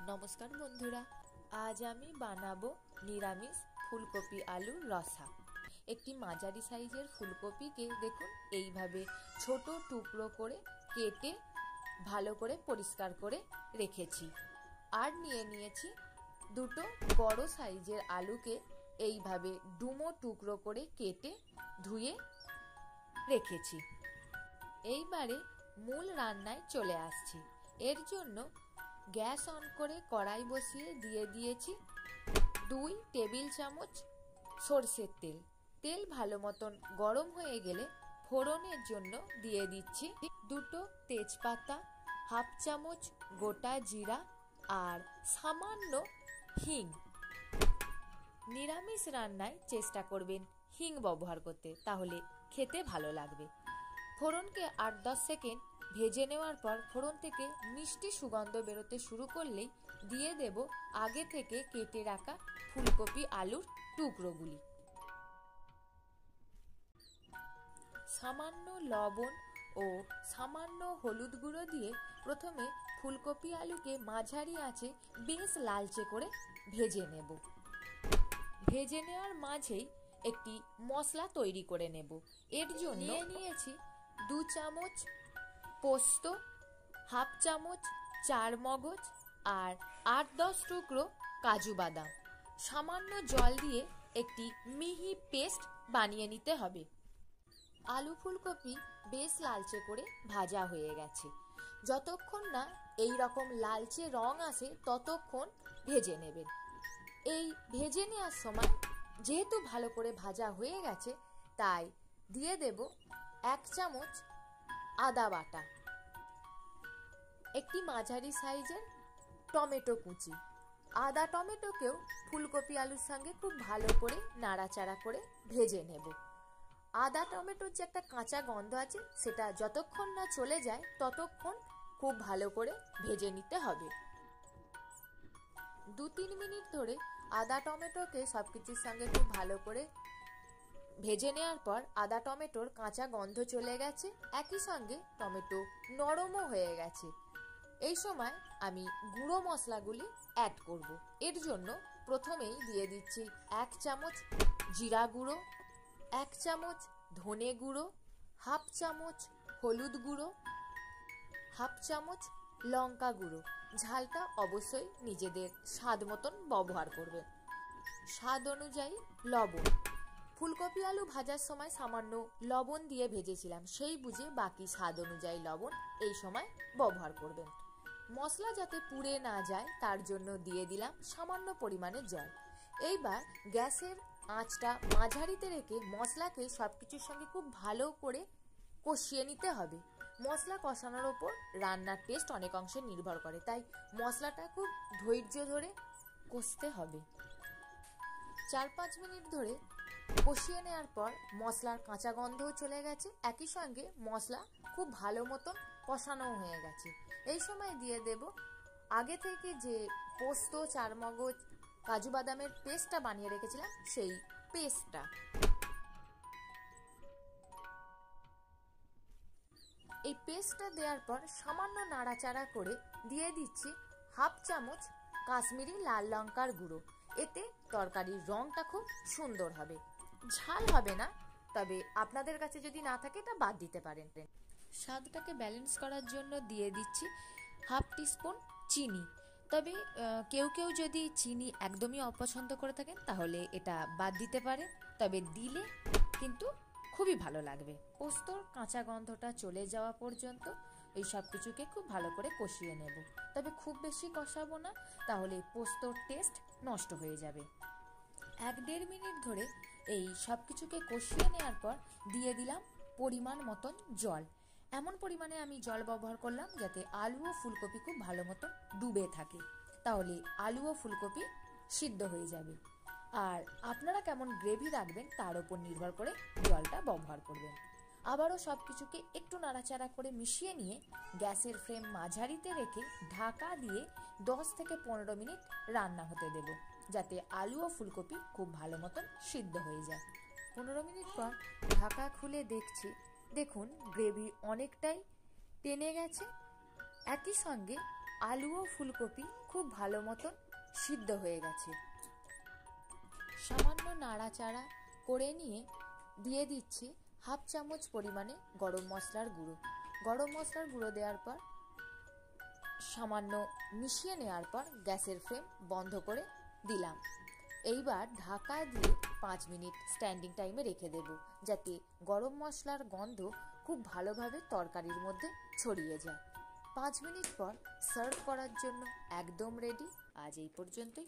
নমস্কার বন্ধুরা, আজ আমি বানাবো নিরামিষ ফুলকপি আলুর রসা। একটি মাঝারি সাইজের ফুলকপিকে দেখুন এইভাবে ছোট টুকরো করে কেটে ভালো করে পরিষ্কার করে রেখেছি। আর নিয়েছি দুটো বড় সাইজের আলুকে এইভাবে ডুমো টুকরো করে কেটে ধুয়ে রেখেছি। এইবারে মূল রান্নায় চলে আসছি। এর জন্য গ্যাস অন করে কড়াই বসিয়ে দিয়ে দিয়েছি 2 টেবিল চামচ সরষের তেল। তেল ভালো মতন গরম হয়ে গেলে ফোড়নের জন্য দিয়ে দিচ্ছি 2টো তেজপাতা, হাফ চামচ গোটা জিরা আর সামান্য হিং। নিরামিষ রান্নায় চেষ্টা করবেন হিং ব্যবহার করতে, তাহলে খেতে ভালো লাগবে। ফোড়নকে 8-10 সেকেন্ড ভেজে নেওয়ার পর ফোড়ন থেকে মিষ্টি সুগন্ধ বেরোতে শুরু করলেই দিয়ে দেব আগে থেকে কেটে রাখা ফুলকপি আলুর টুকরোগুলি। সামান্য লবণ ও সামান্য হলুদ গুঁড়ো দিয়ে প্রথমে ফুলকপি আলুকে মাঝারি আঁচে বেশ লালচে করে ভেজে নেব। ভেজে নেওয়ার মাঝেই একটি মশলা তৈরি করে নেব। এর জন্য নিয়েছি 2 চামচ পোস্ত, হাফ চামচ চারমগজ আর 8-10 টুকরো কাজু বাদাম। সামান্য জল দিয়ে একটি মিহি পেস্ট বানিয়ে নিতে হবে। আলু ফুলকপি বেশ লালচে করে ভাজা হয়ে গেছে। যতক্ষণ না এই রকম লালচে রং আসে ততক্ষণ ভেজে নেবেন। এই ভেজে নেওয়ার সময় যেহেতু ভালো করে ভাজা হয়ে গেছে, তাই দিয়ে দেব 1 চামচ আদা বাটা, একটি মাঝারি সাইজের টমেটো কুচি। আদা টমেটোকেও ফুলকপি আলুর সঙ্গে খুব ভালো করে নাড়াচাড়া করে ভেজে নেব। আদা টমেটোর যে একটা কাঁচা গন্ধ আছে, সেটা যতক্ষণ না চলে যায় ততক্ষণ খুব ভালো করে ভেজে নিতে হবে। 2-3 মিনিট ধরে আদা টমেটোকে সবকিছুর সঙ্গে খুব ভালো করে ভেজে নেওয়ার পর আদা টমেটোর কাঁচা গন্ধ চলে গেছে, একই সঙ্গে টমেটো নরমও হয়ে গেছে। এই সময় আমি গুঁড়ো মশলাগুলি অ্যাড করব। এর জন্য প্রথমেই দিয়ে দিচ্ছি 1 চামচ জিরা গুঁড়ো, 1 চামচ ধনে গুঁড়ো, হাফ চামচ হলুদ গুঁড়ো, হাফ চামচ লঙ্কা গুঁড়ো। ঝালটা অবশ্যই নিজেদের স্বাদ মতন ব্যবহার করবেন। স্বাদ অনুযায়ী লবণ। ফুলকপি আলু ভাজার সময় সামান্য লবণ দিয়ে ভেজেছিলাম, সেই বুঝে বাকি স্বাদ অনুযায়ী লবণ এই সময় ব্যবহার করবেন। মশলা যাতে পুড়ে না যায় তার জন্য দিয়ে দিলাম সামান্য পরিমাণে জল। এইবার গ্যাসের আঁচটা মাঝারিতে রেখে মশলাকে সবকিছুর সঙ্গে খুব ভালো করে কষিয়ে নিতে হবে। মশলা কষানোর ওপর রান্নার টেস্ট অনেক অংশে নির্ভর করে, তাই মশলাটা খুব ধৈর্য ধরে কষতে হবে। 4-5 মিনিট ধরে কষিয়ে নেওয়ার পর মশলার কাঁচা গন্ধও চলে গেছে, একই সঙ্গে মশলা খুব ভালো মতন কষানো হয়ে গেছে। এই সময় দিয়ে দেব আগে থেকে যে পোস্ত, চারমগজ, কাজু বাদামের পেস্টটা বানিয়ে রেখেছিলাম, সেই পেস্টটা। এই পেস্টটা দেওয়ার পর সামান্য নাড়াচাড়া করে দিয়ে দিচ্ছি হাফ চামচ কাশ্মীরি লাল লঙ্কার গুঁড়ো। এতে তরকারির রংটা খুব সুন্দর হবে। ঝাল হবে না, তবে আপনাদের কাছে যদি না থাকে তা বাদ দিতে পারেন। স্বাদটাকে ব্যালেন্স করার জন্য দিয়ে দিচ্ছি হাফ টিস্পুন চিনি। তবে কেউ কেউ যদি চিনি একদমই অপছন্দ করে থাকেন তাহলে এটা বাদ দিতে পারে, তবে দিলে কিন্তু খুবই ভালো লাগবে। পোস্তর কাঁচা গন্ধটা চলে যাওয়া পর্যন্ত এই সব কিছুকে খুব ভালো করে কষিয়ে নেব। তবে খুব বেশি কষাবো না, তাহলে পোস্তর টেস্ট নষ্ট হয়ে যাবে। 1-1.5 মিনিট ধরে এই সব কিছুকে কষিয়ে নেওয়ার পর দিয়ে দিলাম পরিমাণ মতন জল। এমন পরিমাণে আমি জল ব্যবহার করলাম যাতে আলু ও ফুলকপি খুব ভালো মতন ডুবে থাকে, তাহলে আলু ও ফুলকপি সিদ্ধ হয়ে যাবে। আর আপনারা কেমন গ্রেভি রাখবেন তার উপর নির্ভর করে জলটা ব্যবহার করবেন। আবারও সব কিছুকে একটু নাড়াচাড়া করে মিশিয়ে নিয়ে গ্যাসের ফ্লেম মাঝারিতে রেখে ঢাকা দিয়ে 10 থেকে 15 মিনিট রান্না হতে দেব, যাতে আলু ও ফুলকপি খুব ভালো মতন সিদ্ধ হয়ে যায়। 15 মিনিট পর ঢাকা খুলে দেখছি, দেখুন গ্রেভি অনেকটাই টেনে গেছে, একই সঙ্গে আলু ও ফুলকপি খুব ভালো মতন সিদ্ধ হয়ে গেছে। সামান্য নাড়াচাড়া করে নিয়ে দিয়ে দিচ্ছি হাফ চামচ পরিমাণে গরম মশলার গুঁড়ো। গরম মশলার গুঁড়ো দেওয়ার পর সামান্য মিশিয়ে নেওয়ার পর গ্যাসের ফ্লেম বন্ধ করে দিলাম। এইবার ঢাকা দিয়ে 5 মিনিট স্ট্যান্ডিং টাইমে রেখে দেব, যাতে গরম মশলার গন্ধ খুব ভালোভাবে তরকারির মধ্যে ছড়িয়ে যায়। 5 মিনিট পর সার্ভ করার জন্য একদম রেডি। আজ এই পর্যন্তই।